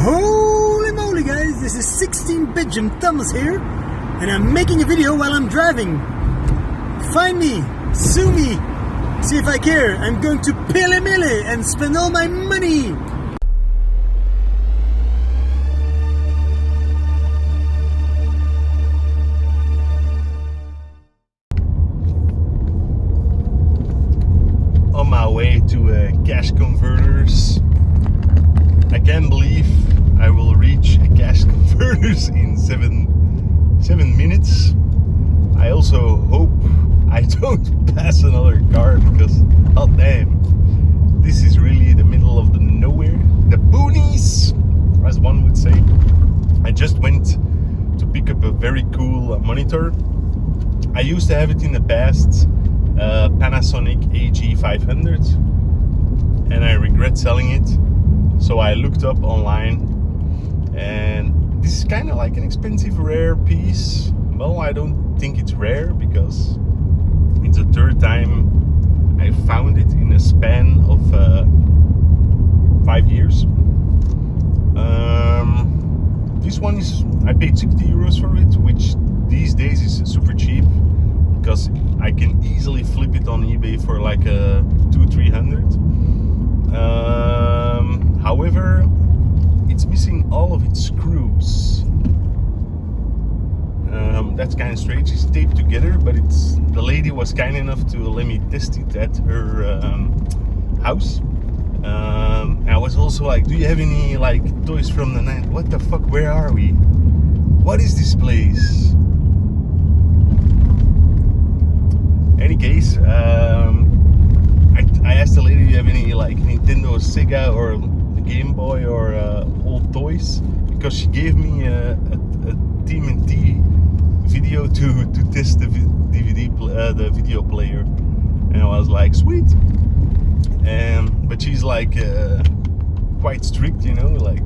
Holy moly guys, this is 16-bit Jim Thomas here, and I'm making a video while I'm driving. Find me, sue me, see if I care. I'm going to Pili Mili and spend all my money. On my way to cash converters. I can't believe I will reach a cash converters in seven minutes. I also hope I don't pass another car because, oh damn, this is really the middle of the nowhere, the boonies, as one would say. I just went to pick up a very cool monitor. I used to have it in the past, Panasonic AG500, and I regret selling it. So I looked up online, and this is kind of like an expensive rare piece. Well, I don't think it's rare because it's the third time I found it in a span of 5 years. This one is, I paid 60 euros for it, which these days is super cheap because I can easily flip it on eBay for like 200-300. However, it's missing all of its screws. That's kind of strange. It's taped together, but the lady was kind enough to let me test it at her house. I was also like, do you have any like toys from the night? What the fuck, where are we? What is this place? Any case, I asked the lady, do you have any like Nintendo, Sega, or Game Boy, or old toys? Because she gave me a TMNT video to test the the video player, and I was like, sweet. But she's like quite strict, you know, like,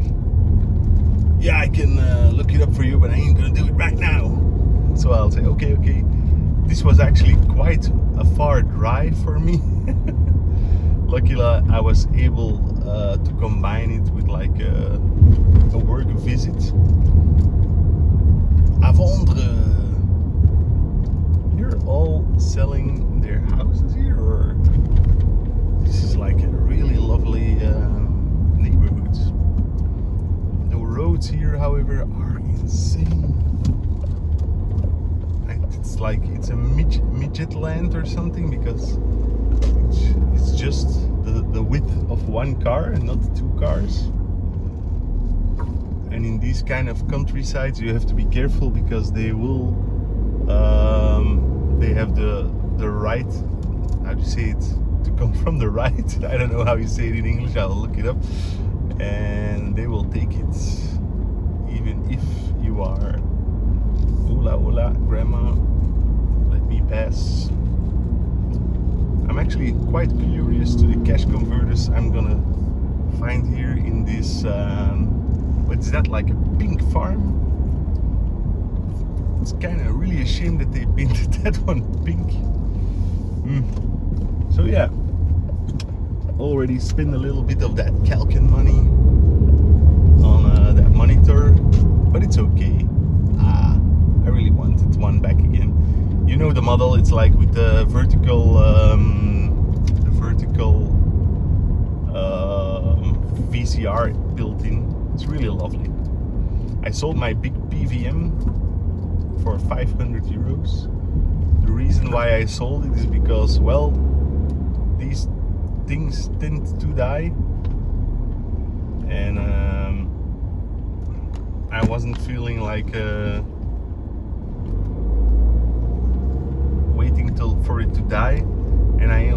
yeah, I can look it up for you, but I ain't gonna do it right now. So I'll say, okay. This was actually quite a far drive for me. Luckily, I was able to combine it with like a work visit. À vendre. You're all selling their houses here, or this is like a really lovely neighborhood. The roads here, however, are insane. It's like it's a midget land or something, because it's just the width of one car and not two cars. And in these kind of countrysides you have to be careful because they will they have the right, how do you say it, to come from the right. I don't know how you say it in English, I'll look it up. And they will take it even if you are hola grandma, let me pass. I'm actually quite curious to the cash converters I'm gonna find here in this what is that, like a pink farm? It's kind of really a shame that they painted that one pink. So yeah, already spent a little bit of that Calcan money on that monitor, but it's okay. I really wanted one back again. You know the model, it's like with the vertical VCR built in. It's really lovely. I sold my big PVM for 500 euros. The reason why I sold it is because, well, these things tend to die, and I wasn't feeling like waiting for it to die, and I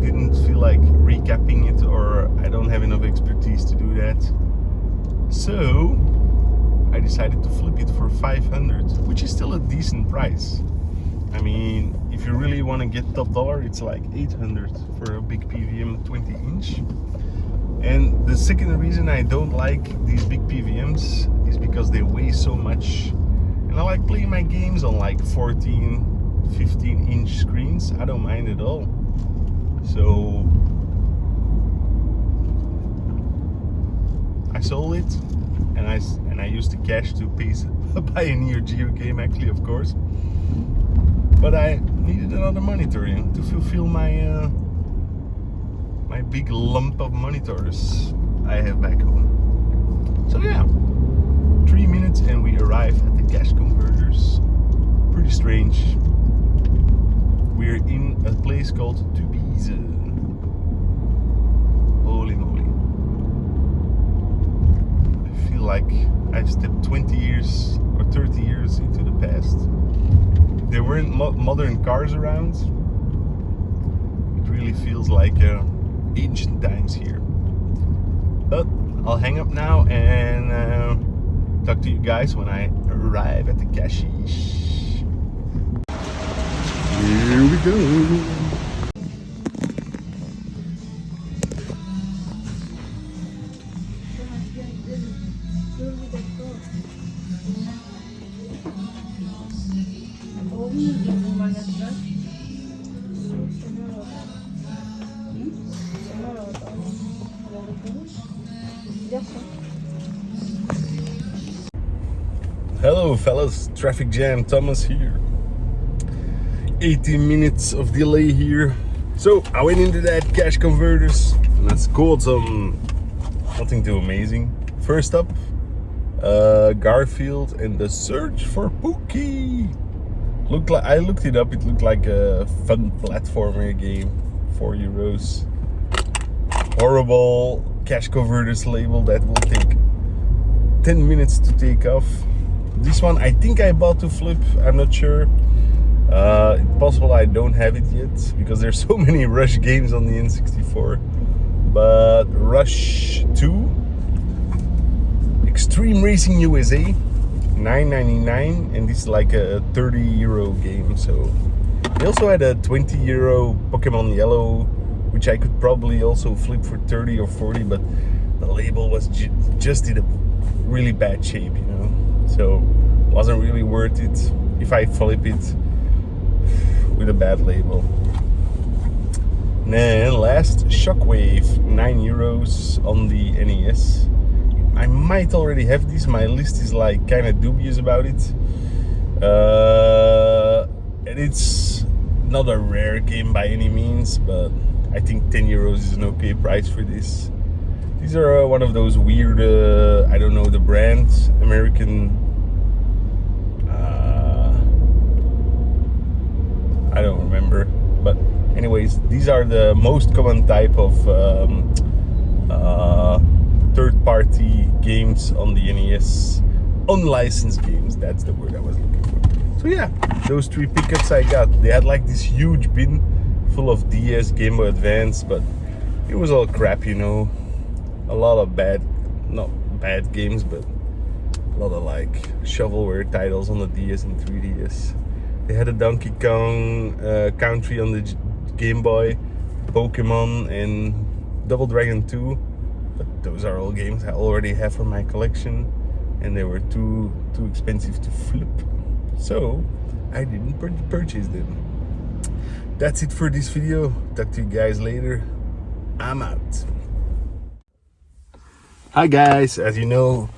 didn't feel like recapping it, or I don't have enough expertise to do that. So I decided to flip it for 500, which is still a decent price. I mean, if you really want to get top dollar, it's like 800 for a big PVM 20-inch. And the second reason I don't like these big PVMs is because they weigh so much, and I like playing my games on like 15-inch screens. I don't mind at all. So I sold it, and I used the cash to buy a Neo Geo game, actually, of course. But I needed another monitor to fulfill my my big lump of monitors I have back home. So yeah, 3 minutes and we arrive at the cash converters. Pretty strange. We're in a place called Tubize. Holy moly. I feel like I've stepped 20 years or 30 years into the past. There weren't modern cars around. It really feels like ancient times here. But I'll hang up now and talk to you guys when I arrive at the cashish. Here we go. Hello fellas, traffic jam, Thomas here. 18 minutes of delay here. So I went into that cash converters and I scored some nothing too amazing. First up, Garfield and the Search for Pookie. I looked it up, it looked like a fun platformer game, €4. Horrible cash converters label that will take 10 minutes to take off. This one I think I bought to flip, I'm not sure. It's possible I don't have it yet because there's so many Rush games on the N64. But Rush 2, Extreme Racing USA, $9.99, and this is like a €30 game. So they also had a €20 Pokemon Yellow, which I could probably also flip for 30 or 40, but the label was just in a really bad shape, you know. So wasn't really worth it if I flip it with a bad label. And then last, Shockwave, €9 on the NES. I might already have this. My list is like kind of dubious about it. And it's not a rare game by any means, but I think €10 is an okay price for this. These are one of those weird, I don't know the brand, American, I don't remember. But anyways, these are the most common type of third-party games on the NES. Unlicensed games, that's the word I was looking for. So yeah, those 3 pickups I got. They had like this huge bin full of DS, Game Boy Advance, but it was all crap, you know. A lot of not bad games, but a lot of like shovelware titles on the DS and 3DS. They had a Donkey Kong Country on the Game Boy, Pokemon, and Double Dragon 2. But those are all games I already have for my collection, and they were too expensive to flip, so I didn't purchase them. That's it for this video. Talk to you guys later. I'm out. Hi guys, as you know,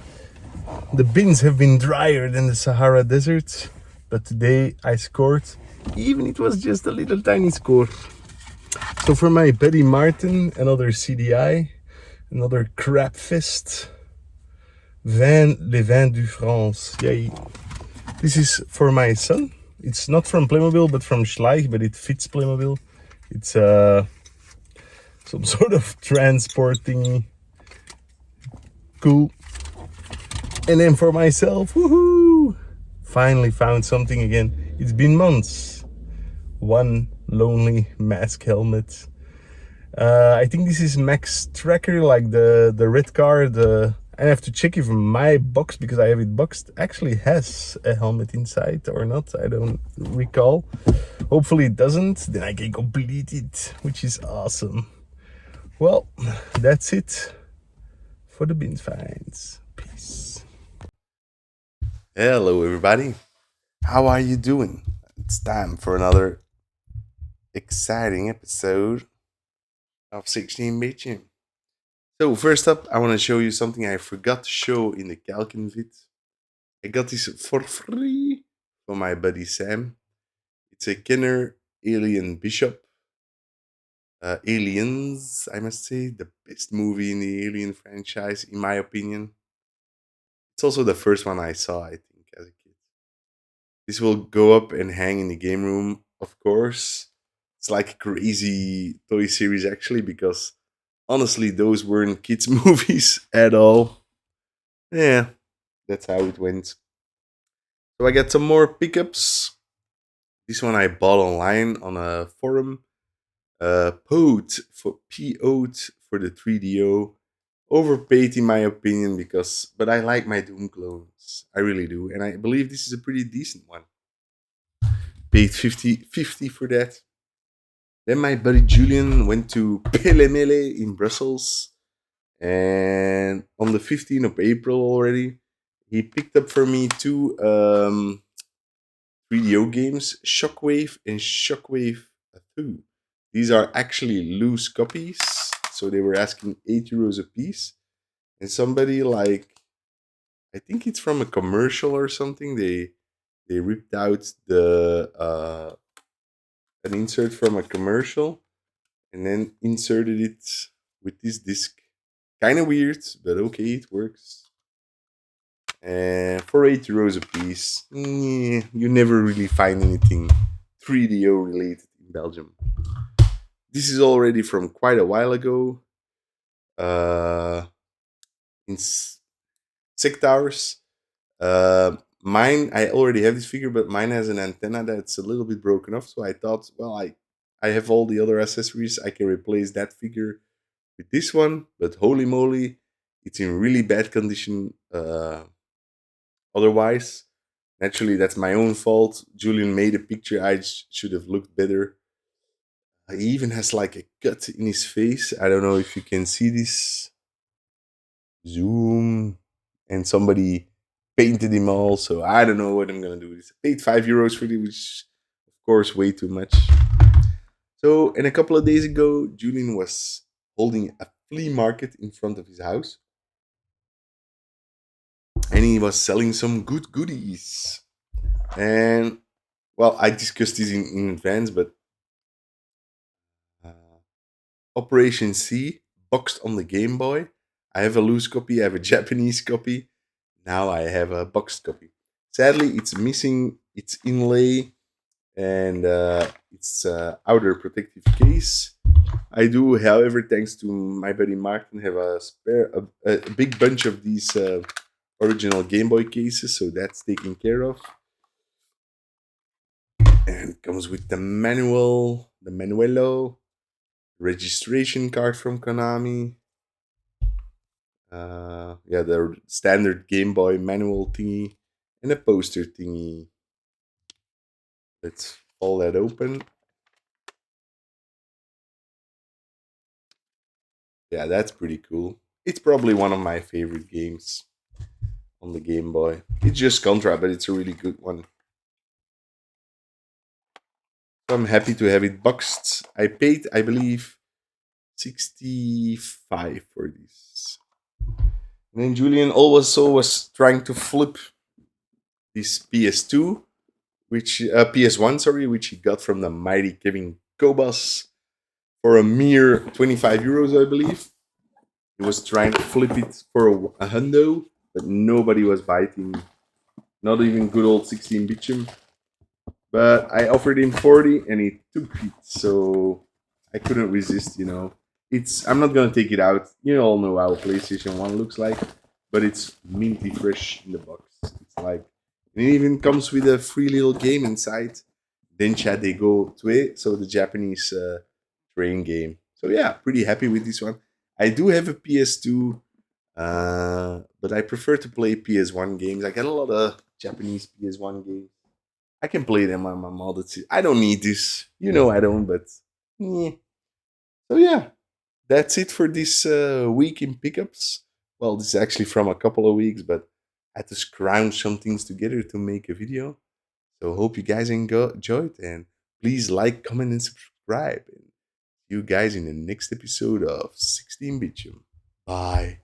the bins have been drier than the Sahara Desert, but today I scored, even it was just a little tiny score. So for my Betty Martin, another CDI, another crap fest, Les Vins du France. Yay. This is for my son. It's not from Playmobil, but from Schleich, but it fits Playmobil. It's some sort of transport thingy. Cool. And then for myself, woohoo! Finally found something again. It's been months. One lonely mask helmet. I think this is Max Tracker, like the red car. I have to check if my box, because I have it boxed, actually has a helmet inside or not. I don't recall. Hopefully it doesn't. Then I can complete it, which is awesome. Well, that's it for the bin finds. Peace. Hello everybody. How are you doing? It's time for another exciting episode of 16 Bit Gym. So first up, I want to show you something I forgot to show in the Calkin vid. I got this for free from my buddy Sam. It's a Kenner Alien Bishop. Aliens, I must say, the best movie in the Alien franchise, in my opinion. It's also the first one I saw, I think, as a kid. This will go up and hang in the game room, of course. It's like a crazy toy series, actually, because honestly, those weren't kids' movies at all. Yeah, that's how it went. So I got some more pickups. This one I bought online on a forum. PO'd for the 3DO. Overpaid in my opinion because, but I like my Doom clones. I really do, and I believe this is a pretty decent one. Paid 50 for that. Then my buddy Julian went to Pelemele in Brussels, and on the 15th of April already, he picked up for me two 3DO games, Shockwave and Shockwave 2. These are actually loose copies, so they were asking €8 a piece. And somebody like, I think it's from a commercial or something, they ripped out the an insert from a commercial and then inserted it with this disc. Kind of weird, but okay, it works. And for €8 a piece, you never really find anything 3DO related in Belgium. This is already from quite a while ago. In Sectars. Mine, I already have this figure, but mine has an antenna that's a little bit broken off. So I thought, well, I have all the other accessories. I can replace that figure with this one. But holy moly, it's in really bad condition. Otherwise, naturally, that's my own fault. Julian made a picture. I should have looked better. He even has like a cut in his face. I don't know if you can see this. Zoom. And somebody painted him all. So I don't know what I'm gonna do. I paid €5 for it, which of course way too much. So and a couple of days ago, Julian was holding a flea market in front of his house, and he was selling some good goodies. And well, I discussed this in advance, but uh, Operation C boxed on the Game Boy. I have a loose copy. I have a Japanese copy. Now I have a boxed copy. Sadly, it's missing its inlay and its outer protective case. I do, however, thanks to my buddy Martin, have a big bunch of these original Game Boy cases, so that's taken care of. And it comes with the manual, the manuelo, registration card from Konami. Yeah, the standard Game Boy manual thingy and a poster thingy. Let's pull that open. Yeah, that's pretty cool. It's probably one of my favorite games on the Game Boy. It's just Contra, but it's a really good one. So I'm happy to have it boxed. I paid, I believe, 65 for this. And then Julian also was trying to flip this PS2, which PS1, sorry, which he got from the mighty Kevin Kobas for a mere €25, I believe. He was trying to flip it for a hundo, but nobody was biting. Not even good old 16 Bichum. But I offered him 40 and he took it, so I couldn't resist, you know. I'm not gonna take it out. You all know how PlayStation 1 looks like, but it's minty fresh in the box. It's like, and it even comes with a free little game inside. Dencha de Go 2, so the Japanese train game. So yeah, pretty happy with this one. I do have a PS2, but I prefer to play PS1 games. I got a lot of Japanese PS1 games. I can play them on my model. I don't need this. You know I don't, but yeah. So yeah, that's it for this week in pickups. Well, this is actually from a couple of weeks, but I had to scrounge some things together to make a video. So hope you guys enjoyed, and please like, comment, and subscribe. And see you guys in the next episode of 16 Bitchum. Bye.